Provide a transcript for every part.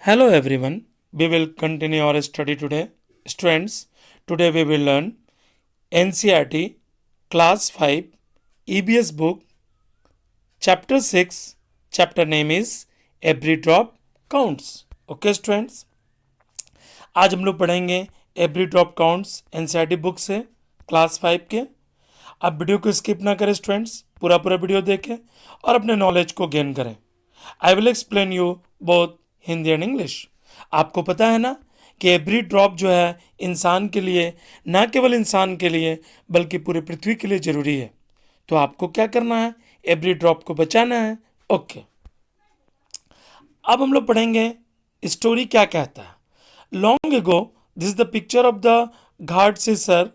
Hello everyone. We will continue our study today. Students, today we will learn NCERT Class 5 EBS book Chapter 6. Chapter name is Every Drop Counts. Okay students, आज हम लोग पढ़ेंगे every drop counts NCERT book से class 5 के। आप video को skip ना करें स्टूडेंट्स, पूरा पूरा वीडियो देखें और अपने नॉलेज को गेन करें। I will explain you both Hindi and English. आपको पता है ना कि एवरी ड्रॉप जो है इंसान के लिए, ना केवल इंसान के लिए बल्कि पूरी पृथ्वी के लिए ज़रूरी है। तो आपको क्या करना है? एवरी ड्रॉप को बचाना है। ओके, अब हम लोग पढ़ेंगे स्टोरी क्या कहता है। Long ago, this is the picture of the Gadsisar.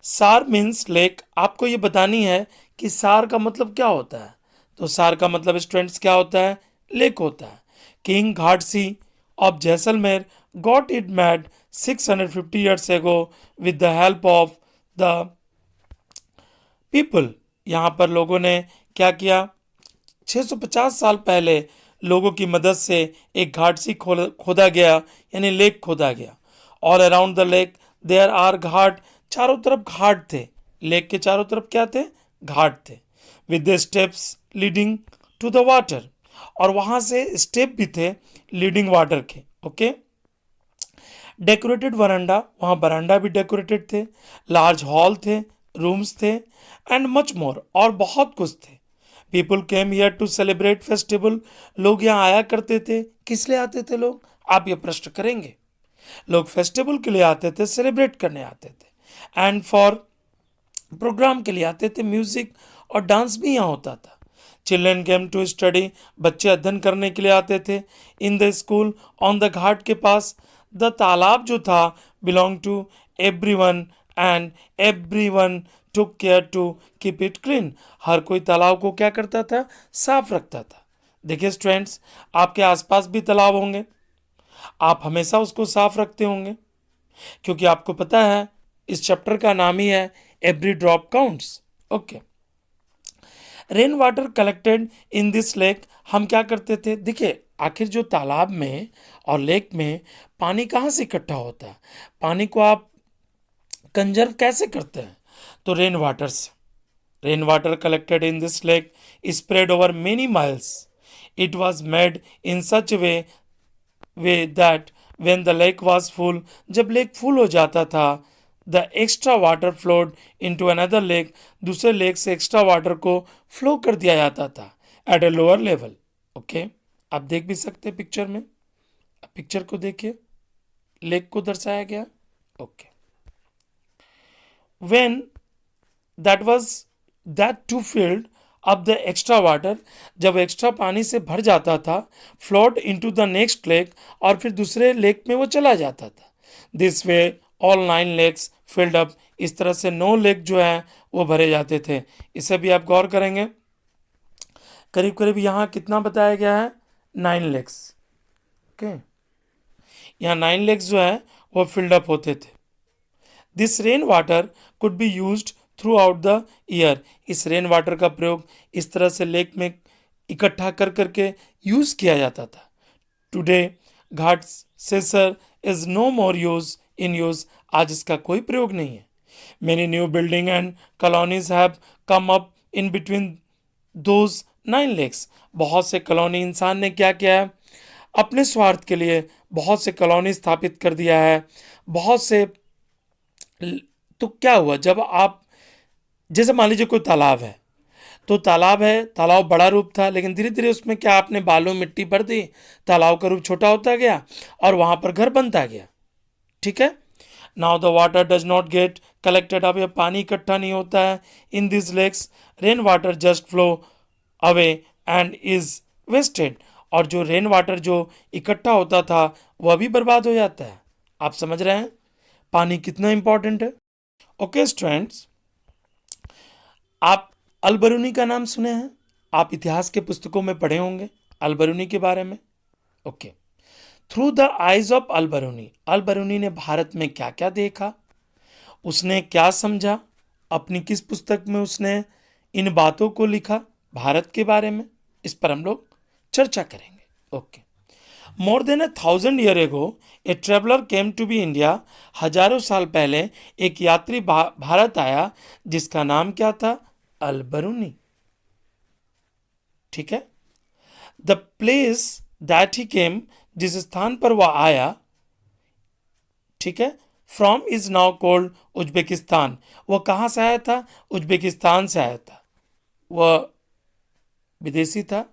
Sar means lake. आपको ये बतानी है कि सार का मतलब क्या होता है। तो सार का मतलब स्टूडेंट्स क्या होता है? लेक होता है। King Gadsi of Jaisalmer got it made 650 years ago with the help of the people। यहाँ पर लोगों ने क्या किया? 650 साल पहले लोगों की मदद से एक घाट सी खोदा गया, यानी लेक खोदा गया। All around the lake there are ghat. चारों तरफ घाट थे। लेक के चारों तरफ क्या थे? घाट थे। With the steps leading to the water, और वहां से स्टेप भी थे लीडिंग वाटर के। ओके, डेकोरेटेड वरांडा, वहाँ बरांडा भी डेकोरेटेड थे। लार्ज हॉल थे, रूम्स थे, एंड मच मोर, और बहुत कुछ थे। People came here to celebrate festival. लोग यहाँ आया करते थे। किस लिए आते थे लोग? आप ये प्रश्न करेंगे। लोग फेस्टिवल के लिए आते थे, सेलिब्रेट करने आते थे, एंड फॉर प्रोग्राम के लिए आते थे। म्यूजिक और डांस भी यहाँ होता था। चिल्ड्रन केम टू स्टडी, बच्चे अध्ययन करने के लिए आते थे। In the school on the ghat के पास द तालाब जो था belong to everyone, and everyone took care to keep it clean. हर कोई तालाब को क्या करता था? साफ रखता था। देखिए स्टूडेंट्स, आपके आसपास भी तालाब होंगे, आप हमेशा उसको साफ रखते होंगे, क्योंकि आपको पता है इस चैप्टर का नाम ही है every drop counts. Okay, rain water collected in this lake. हम क्या करते थे? देखिए, आखिर जो तालाब में और लेक में पानी कहाँ से इकट्ठा होता है? पानी को आप कंजर्व कैसे करते हैं? तो रेन वाटर से। Rain water collected in this lake spread over many miles. It was made in such way that when the lake was full, जब लेक फुल हो जाता था, the extra water flowed into another lake, दूसरे lake से extra water को flow कर दिया जाता था at a lower level. Okay, आप देख भी सकते हैं पिक्चर में। पिक्चर को देखिए, लेक को दर्शाया गया। Okay, when that was that to filled up the extra water, जब एक्स्ट्रा पानी से भर जाता था, flowed into the next lake, और फिर दूसरे लेक में वो चला जाता था। This way all 9 lakes filled up. इस तरह से 9 लेक जो है वो भरे जाते थे। इसे भी आप गौर करेंगे, करीब करीब यहाँ कितना बताया गया है? 9 लेक्स। ओके, यहाँ 9 लेक्स जो है वो फिल्ड अप होते थे। This rain water could be used through out the year. इस रेन वाटर का प्रयोग इस तरह से लेक में इकट्ठा कर करके यूज किया जाता था। Today Ghadsisar is no more use in use. आज इसका कोई प्रयोग नहीं है। Many new building and colonies have come up in between those 9 lakes. बहुत से कॉलोनी इंसान ने क्या किया है? अपने स्वार्थ के लिए बहुत से कॉलोनी स्थापित कर दिया है। बहुत से, तो क्या हुआ जब आप, जैसे मान लीजिए कोई तालाब है, तो तालाब है, तालाब बड़ा रूप था, लेकिन धीरे धीरे उसमें क्या आपने बालू मिट्टी भर दी, तालाब का रूप छोटा होता गया और वहां पर घर बनता गया। ठीक है, now the water does not get collected. अब यह पानी इकट्ठा नहीं होता है in this lakes. Rain water just flow away and is wasted. और जो रेन वाटर जो इकट्ठा होता था वह भी बर्बाद हो जाता है। आप समझ रहे हैं पानी कितना इंपॉर्टेंट है। ओके स्टूडेंट्स, आप अलबरूनी का नाम सुने हैं? आप इतिहास के पुस्तकों में पढ़े होंगे अलबरूनी के बारे में। Okay, through the eyes of Al-Biruni, Al-Biruni ने भारत में क्या क्या देखा, उसने क्या समझा, अपनी किस पुस्तक में उसने इन बातों को लिखा भारत के बारे में, इस पर हम लोग चर्चा करेंगे। Okay, more than 1,000 year ago a traveller came to be India. हजारों साल पहले एक यात्री भारत आया जिसका नाम क्या था? अल बरूनी। ठीक है। द प्लेस दैट ही केम, जिस स्थान पर वह आया, ठीक है, from is now called Uzbekistan. वह कहां से आया था? उज्बेकिस्तान से आया था। वह विदेशी था।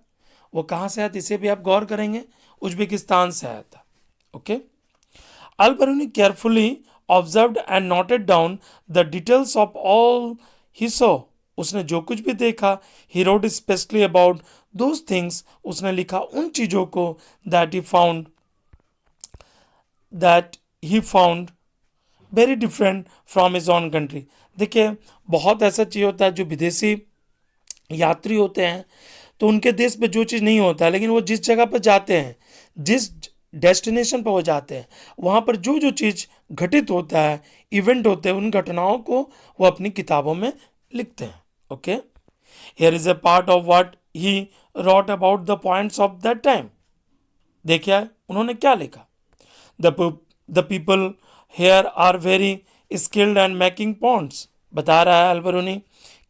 वो कहां से आया था इसे भी आप गौर करेंगे, उज्बेकिस्तान से आया था। Okay. Al Biruni carefully observed and noted down the details of all he saw. उसने जो कुछ भी देखा, he wrote specially about those things, उसने लिखा उन चीजों को, that he found very different from his own country. देखिए, बहुत ऐसा चीज होता है जो विदेशी यात्री होते हैं तो उनके देश में जो चीज़ नहीं होता है, लेकिन वो जिस जगह पर जाते हैं, जिस डेस्टिनेशन पर वो जाते हैं, वहाँ पर जो जो चीज़ घटित होता है, इवेंट होते हैं, उन घटनाओं को वो अपनी किताबों में लिखते हैं। Okay. Here is a part of what he wrote about the points of that time. देखिए उन्होंने क्या लिखा। The people here are very skilled and making ponds. बता रहा है अलबरूनी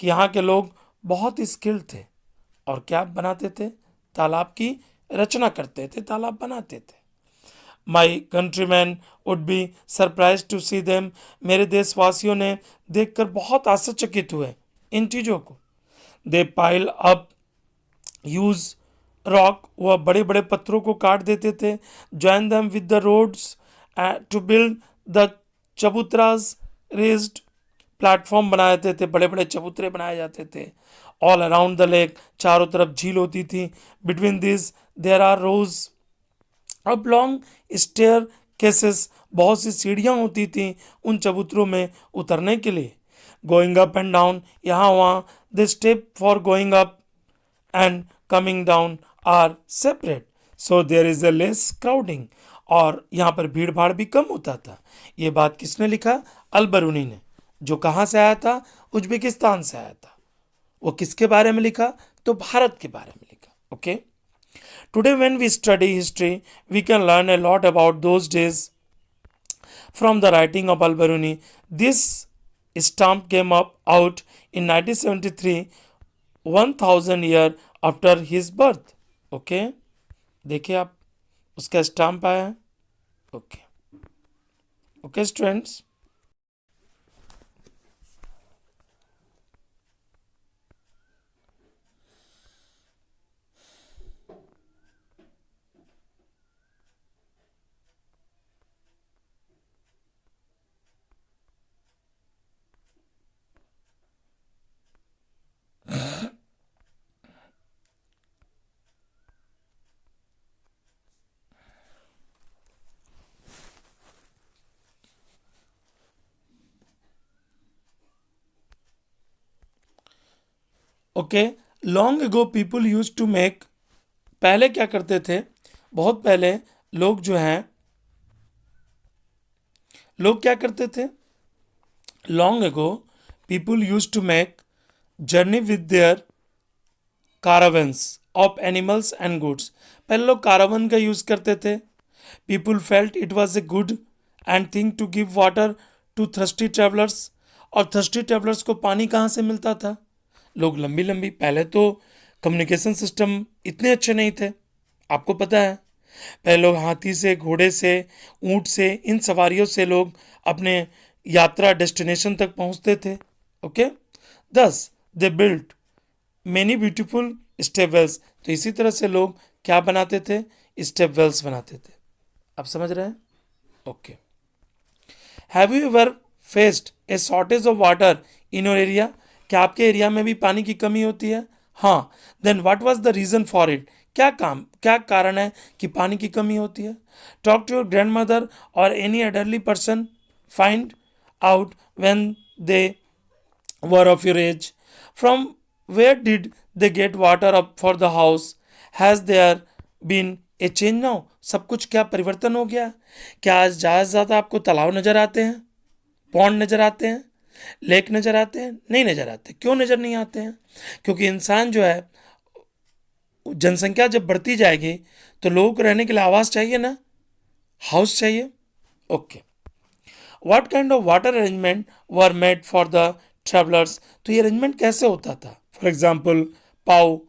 कि यहाँ के लोग बहुत स्किल्ड थे और क्या बनाते थे? तालाब की रचना करते थे, तालाब बनाते थे। My countryman would be surprise to see them. मेरे देशवासियों ने देखकर बहुत आश्चर्यचकित हुए इन चीज़ों को। दे पाइल अप यूज रॉक, वह बड़े बड़े पत्थरों को काट देते थे। Join them with the roads to build the chabutras raised, platform बनाए जाते थे, बड़े बड़े चबूतरे बनाए जाते थे। ऑल अराउंड द लेक, चारों तरफ झील होती थी। बिटवीन दिस देर आर रोज अब लॉन्ग स्टेयर केसेस, बहुत सी सीढ़ियाँ होती थी उन चबूतरों में उतरने के लिए। गोइंग अप एंड डाउन, यहाँ वहाँ, the step for going up and coming down are separate, so there is a less crowding. और यहाँ पर भीड़ भाड़ भी कम होता था। ये बात किसने लिखा? अल बरूनी ने, जो कहाँ से आया था? उज्बेकिस्तान से आया था। वो किसके बारे में लिखा? तो भारत के बारे में लिखा। Okay. Today when we study history we can learn a lot about those days from the writing of Al Biruni. This stamp came up out in 1973, 1000 year after his birth. Okay. देखिए आप, उसका stamp आया है। Okay. Okay students. Okay. Long ago people use to make, पहले क्या करते थे? बहुत पहले लोग जो हैं, लोग क्या करते थे? Long ago people use to make journey with their caravans of animals and goods। पहले लोग कारावन का यूज करते थे। People felt it was a good and thing to give water to thirsty travellers. और थर्स्टी ट्रेवलर्स को पानी कहाँ से मिलता था? लोग लंबी लंबी, पहले तो कम्युनिकेशन सिस्टम इतने अच्छे नहीं थे, आपको पता है। पहले लोग हाथी से, घोड़े से, ऊंट से, इन सवारियों से लोग अपने यात्रा डेस्टिनेशन तक पहुंचते थे। Okay. Thus they built many beautiful step wells. तो इसी तरह से लोग क्या बनाते थे? स्टेप वेल्स बनाते थे। आप समझ रहे हैं? Okay. Have you ever faced A shortage of water in your area? क्या आपके एरिया में भी पानी की कमी होती है? हाँ। Then what was the reason for it? क्या कारण है कि पानी की कमी होती है? Talk to your grandmother और any elderly person, find out when they were of your age, from where did they get water up for the house? Has there been a change now? सब कुछ क्या परिवर्तन हो गया? क्या आज ज़्यादा से ज़्यादा आपको तालाब नज़र आते हैं, पौंड नज़र आते हैं, लेक नज़र आते हैं? नहीं नज़र आते। क्यों नज़र नहीं आते हैं? क्योंकि इंसान जो है, जनसंख्या जब बढ़ती जाएगी तो लोगों को रहने के लिए आवास चाहिए ना, हाउस चाहिए. Okay. What kind of water arrangement were made for the travellers. तो ये अरेंजमेंट कैसे होता था? फॉर एग्जाम्पल पाव,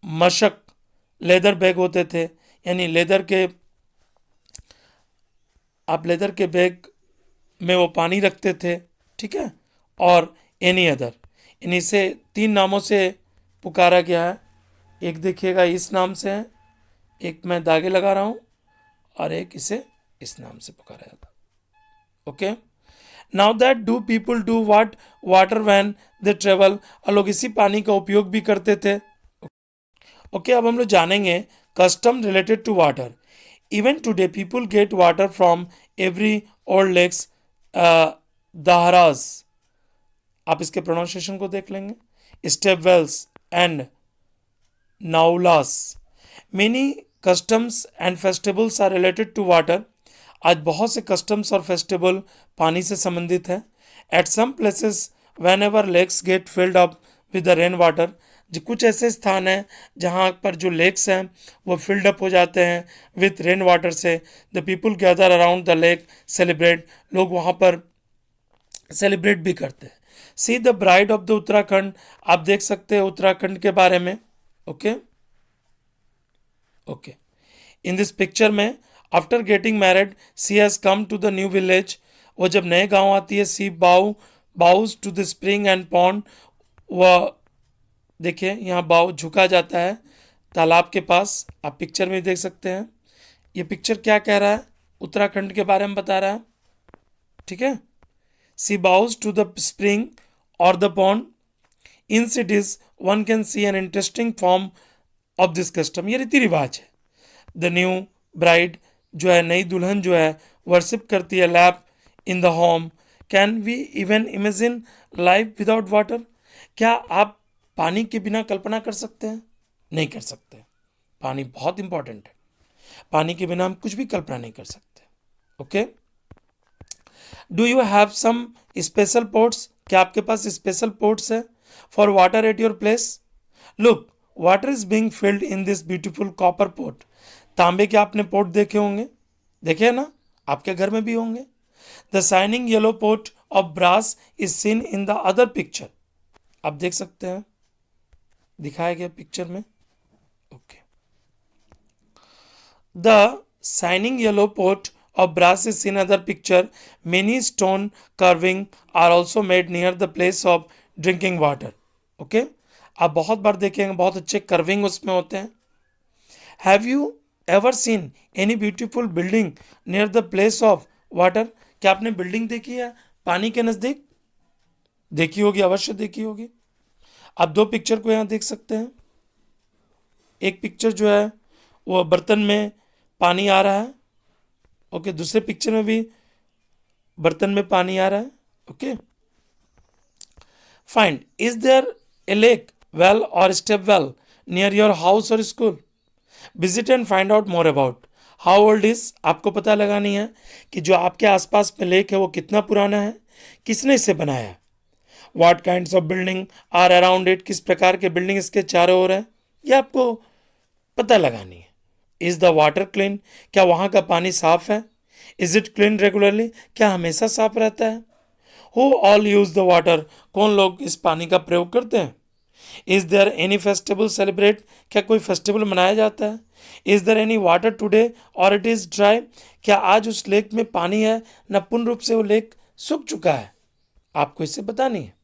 मशक, लेदर बैग होते थे, यानी लेदर के बैग में वो पानी रखते थे, ठीक है. और एनी अदर, इन्हीं से 3 नामों से पुकारा गया है. एक देखिएगा इस नाम से है, एक मैं दागे लगा रहा हूं, और एक इसे इस नाम से पुकारा जाता. Okay. Now that do people do watt water when they travel. और लोग इसी पानी का उपयोग भी करते थे. ओके. अब हम लोग जानेंगे custom related to water. Even today people get water from every old lakes, दहराज. आप इसके प्रोनाउंसिएशन को देख लेंगे. Stepwells and naulas. Many customs and festivals are related to water. आज बहुत से कस्टम्स और फेस्टिवल पानी से संबंधित हैं. At some places whenever lakes get filled up with the rain water. जो कुछ ऐसे स्थान हैं जहाँ पर जो लेक्स हैं वो फिल्ड अप हो जाते हैं विथ रेन वाटर से. The people gather around the lake celebrate. लोग वहाँ पर सेलिब्रेट भी करते हैं. She the bride of the Uttarakhand. आप देख सकते हैं उत्तराखंड के बारे में. Okay. Okay. In this picture में after getting married she has come to the new village. वो जब नए गांव आती है, सी bows to the spring and pond. वह देखिए यहाँ बाव झुका जाता है तालाब के पास. आप पिक्चर में देख सकते हैं. ये पिक्चर क्या कह रहा है? उत्तराखंड के बारे में बता रहा है, ठीक है. सी बाउज टू द स्प्रिंग और the pond. In cities one can see an interesting form of this custom. ये रीति रिवाज है. द न्यू ब्राइड जो है, नई दुल्हन जो है, वर्शिप करती है lap in the home. Can we even imagine life without water. क्या आप पानी के बिना कल्पना कर सकते हैं? नहीं कर सकते. पानी बहुत इंपॉर्टेंट है. पानी के बिना हम कुछ भी कल्पना नहीं कर सकते. Okay. Do you have some special pots. क्या आपके पास स्पेशल पोट्स है for water at your place? Look, water is being filled in this beautiful copper pot. तांबे के आपने पोट देखे होंगे, देखे हैं ना, आपके घर में भी होंगे. The shining yellow pot of brass is seen in the other picture. आप देख सकते हैं, दिखाया गया पिक्चर में. Okay. The shining yellow pot of brass is seen other picture. Many stone carving are also made near the place of drinking water. Okay. आप बहुत बार देखेंगे बहुत अच्छे carving उसमें होते हैं. Have you ever seen any beautiful building near the place of water? क्या आपने बिल्डिंग देखी है पानी के नज़दीक? देखी होगी, अवश्य देखी होगी. आप 2 पिक्चर को यहाँ देख सकते हैं. एक पिक्चर जो है वो बर्तन में पानी आ रहा है. ओके. दूसरे पिक्चर में भी बर्तन में पानी आ रहा है. Okay. Find is there a lake, well or step well near your house or school. Visit and find out more about. How old is. आपको पता लगानी है कि जो आपके आसपास में लेक है वो कितना पुराना है, किसने इसे बनाया है. What kinds of building are around it. किस प्रकार के बिल्डिंग इसके चारों ओर है, ये आपको पता लगानी है. Is the water clean. क्या वहाँ का पानी साफ है? Is it clean regularly. क्या हमेशा साफ रहता है? Who all use the water. कौन लोग इस पानी का प्रयोग करते हैं? Is there any festival celebrate. क्या कोई फेस्टिवल मनाया जाता है? Is there any water today और इट इज ड्राई. क्या आज उस लेक में पानी है न पूर्ण रूप से वो लेक सूख चुका है? आपको इससे बतानी है.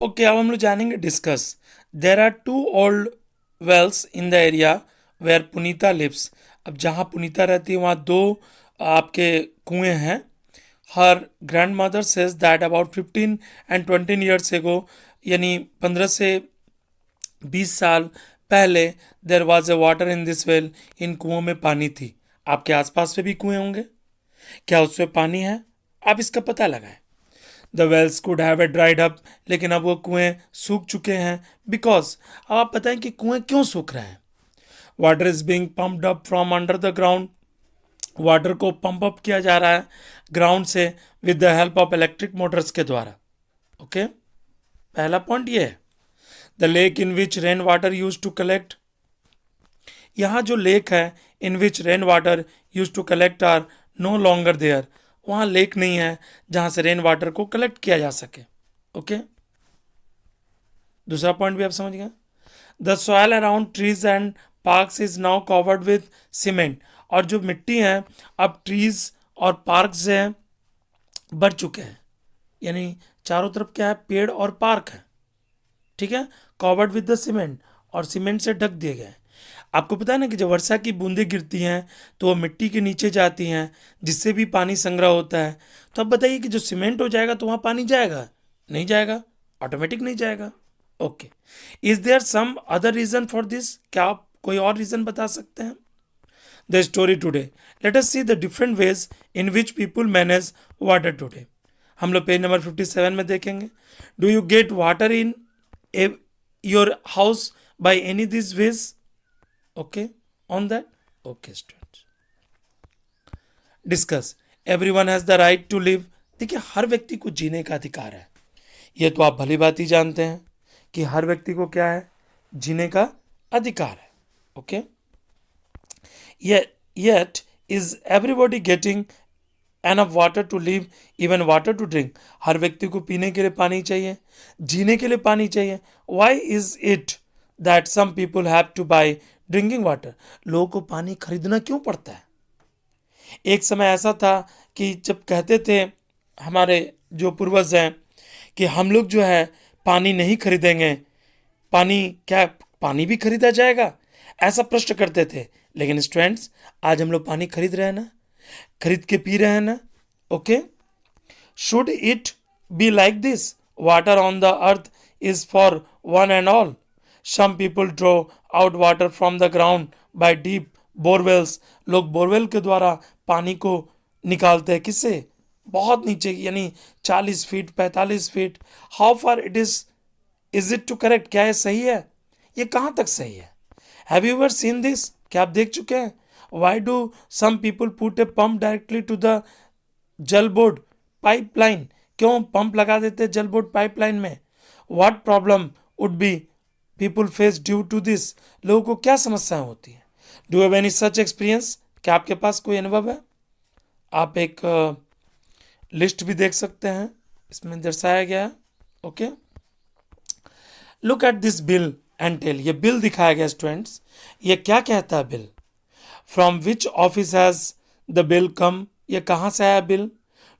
ओके. अब हम लोग जानेंगे discuss. There are 2 old wells in the area where Punita lives. अब जहाँ पुनीता रहती है वहाँ 2 आपके कुएं हैं. Her grandmother says that about 15 and 20 years ago, यानी 15 से 20 साल पहले there was a water in this well. इन कुओं में पानी थी. आपके आसपास में भी कुएं होंगे. क्या उसमें पानी है? आप इसका पता लगाएं. The wells could have a dried up. लेकिन अब वो कुएं सूख चुके हैं. बिकॉज अब आप बताएं कि कुएं क्यों सूख रहे हैं. Water is being pumped up from under the ground. Water को पंप अप किया जा रहा है ग्राउंड से with the help of electric motors के द्वारा. ओके. पहला पॉइंट ये है. The lake in which rain water used to collect. यहाँ जो लेक है in which rain water used to collect are no longer there, वहाँ लेक नहीं है जहाँ से रेन वाटर को कलेक्ट किया जा सके। ओके, दूसरा पॉइंट भी आप समझ गए। The soil around trees and parks is now covered with cement, और जो मिट्टी है अब ट्रीज और पार्क से भर चुके हैं, यानी चारों तरफ क्या है, पेड़ और पार्क है, ठीक है, कवर्ड विद द सीमेंट, और सीमेंट से ढक दिए गए। आपको पता है ना कि जब वर्षा की बूंदें गिरती हैं तो वो मिट्टी के नीचे जाती हैं, जिससे भी पानी संग्रह होता है। तो अब बताइए कि जो सीमेंट हो जाएगा तो वहाँ पानी जाएगा? नहीं जाएगा, ऑटोमेटिक नहीं जाएगा। Okay, is there some other reason for this? क्या आप कोई और रीजन बता सकते हैं? The story today, let us see the different ways in which people manage water today. हम लोग पेज नंबर 57 में देखेंगे। Do you get water in your house by any this ways? Okay, on that, okay students, discuss. Everyone has the right to live. देखिए, हर व्यक्ति को जीने का अधिकार है, ये तो आप भली बात ही जानते हैं कि हर व्यक्ति को क्या है, जीने का अधिकार है। Okay, yet is everybody getting enough water to live, even water to drink? हर व्यक्ति को पीने के लिए पानी चाहिए, जीने के लिए पानी चाहिए। Why is it that some people have to buy drinking water? लोगों को पानी खरीदना क्यों पड़ता है? एक समय ऐसा था कि जब कहते थे हमारे जो पूर्वज हैं कि हम लोग जो है पानी नहीं खरीदेंगे, पानी क्या, पानी भी खरीदा जाएगा, ऐसा प्रश्न करते थे। लेकिन स्टूडेंट्स, आज हम लोग पानी खरीद रहे हैं ना, खरीद के पी रहे हैं ना। Okay, should it be like this? Water on the earth is for one and all. Some people draw out water from the ground by deep borewells. लोग बोरवेल के द्वारा पानी को निकालते हैं, किससे? बहुत नीचे, यानी 40 feet 45 feet. How far is it to correct? क्या ये सही है? ये कहाँ तक सही है? Have you ever seen this? क्या आप देख चुके हैं? Why do some people put a pump directly to the Jal board pipeline? क्यों पंप लगा देते हैं जल बोर्ड पाइपलाइन में? What problem would be people face due to this? लोगों को क्या समस्याएं होती हैं? Do have any such experience? क्या आपके पास कोई अनुभव है? आप एक लिस्ट भी देख सकते हैं, इसमें दर्शाया गया है। Okay, look at this bill and tell. ये बिल दिखाया गया स्टूडेंट्स, ये क्या कहता है bill? From which office has the bill come? ये कहाँ से आया bill?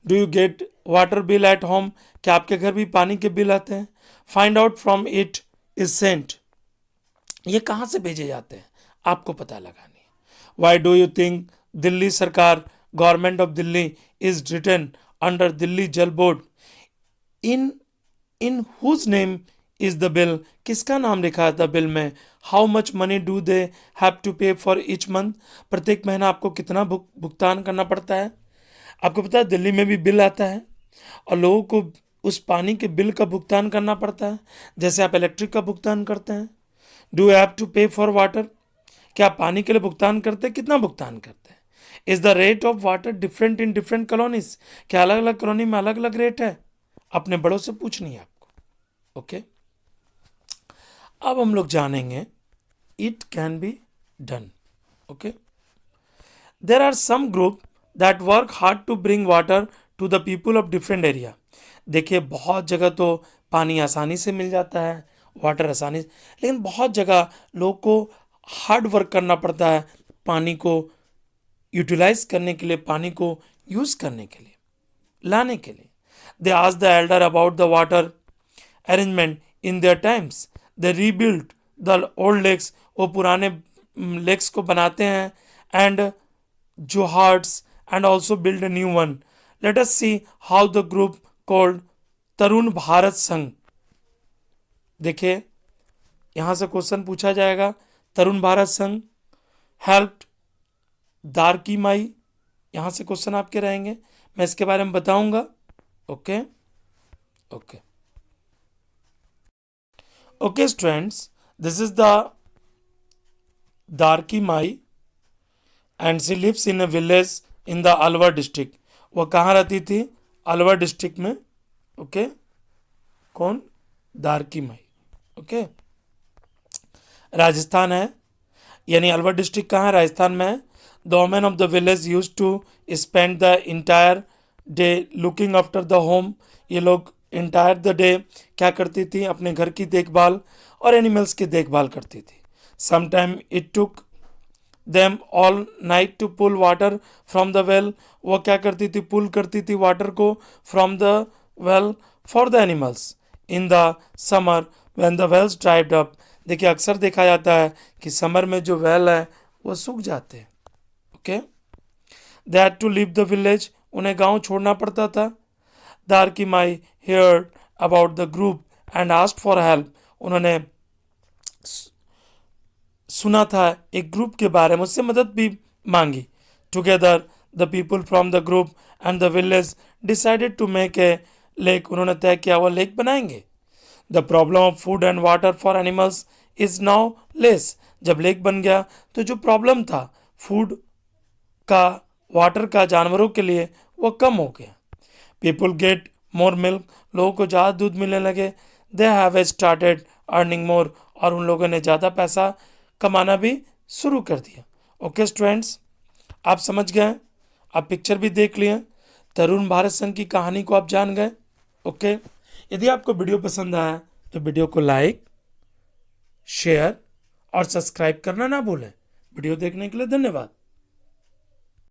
Do you get water bill at home? क्या आपके घर भी पानी के बिल आते हैं? Find out from it is sent. ये कहाँ से भेजे जाते हैं, आपको पता लगानी है। Why do you think Delhi सरकार, government of Delhi is written under Delhi Jal Board? In in whose name is the bill? किसका नाम लिखा था बिल में? How much money do they have to pay for each month? प्रत्येक महीना आपको कितना भुगतान करना पड़ता है? आपको पता है दिल्ली में भी बिल आता है और लोगों को उस पानी के बिल का भुगतान करना पड़ता है, जैसे आप इलेक्ट्रिक का भुगतान करते हैं। Do have to pay for water? क्या आप पानी के लिए भुगतान करते हैं? कितना भुगतान करते हैं? Is the rate of water different in different colonies? क्या अलग अलग कॉलोनी में अलग अलग रेट है? अपने बड़ों से पूछनी है आपको। ओके, अब हम लोग जानेंगे it can be done. Okay, there are some group that work hard to bring water to the people of different area. देखिए, बहुत जगह तो पानी आसानी से मिल जाता है, वाटर आसानी से, लेकिन बहुत जगह लोग को हार्ड वर्क करना पड़ता है पानी को यूटिलाइज करने के लिए, पानी को यूज करने के लिए, लाने के लिए। They asked the elder about the water arrangement in their times. They rebuild the old lakes. वो पुराने लेक्स को बनाते हैं, and johads and also build a new one. Let us see how the group called Tarun Bharat Sangh. देखिए, यहां से question पूछा जाएगा, तरुण भारत संघ हेल्प्ड दारकी माई, यहां से क्वेश्चन आपके रहेंगे, मैं इसके बारे में बताऊंगा। Okay okay okay students, this is the Darki Mai and she lives in a village in the Alwar district. वो कहाँ रहती थी? अलवर डिस्ट्रिक्ट में। ओके, कौन? दारकी माई। ओके, राजस्थान है। यानी अलवर डिस्ट्रिक्ट कहाँ है, राजस्थान में है। The women of the village use to spend the entire day looking after the home. ये लोग इंटायर द डे क्या करती थी, अपने घर की देखभाल और एनिमल्स की देखभाल करती थी। Sometime it took them all night to pull water from the well. वो क्या करती थी, पुल करती थी वाटर को from the well for the animals in the summer when the wells dried up. देखिए अक्सर देखा जाता है कि समर में जो वेल है वो सूख जाते हैं। Okay, they had to leave the village, उन्हें गांव छोड़ना पड़ता था। दारकीमाई heard about the group and asked for help। उन्होंने सुना था एक ग्रुप के बारे में, उससे मदद भी मांगी। Together the people from the group and the village decided to make a lake. उन्होंने तय किया वो लेक बनाएंगे। The problem of food and water for animals is now less. जब लेक बन गया तो जो प्रॉब्लम था फूड का, वाटर का जानवरों के लिए, वो कम हो गया। पीपल गेट मोर मिल्क, लोगों को ज़्यादा दूध मिलने लगे। They have started earning more, और उन लोगों ने ज़्यादा पैसा कमाना भी शुरू कर दिया। ओके स्टूडेंट्स, आप समझ गए, आप पिक्चर भी देख लिए, तरुण भारत संघ की कहानी को आप जान गए। ओके, यदि आपको वीडियो पसंद आया तो वीडियो को लाइक, शेयर और सब्सक्राइब करना ना भूलें। वीडियो देखने के लिए धन्यवाद।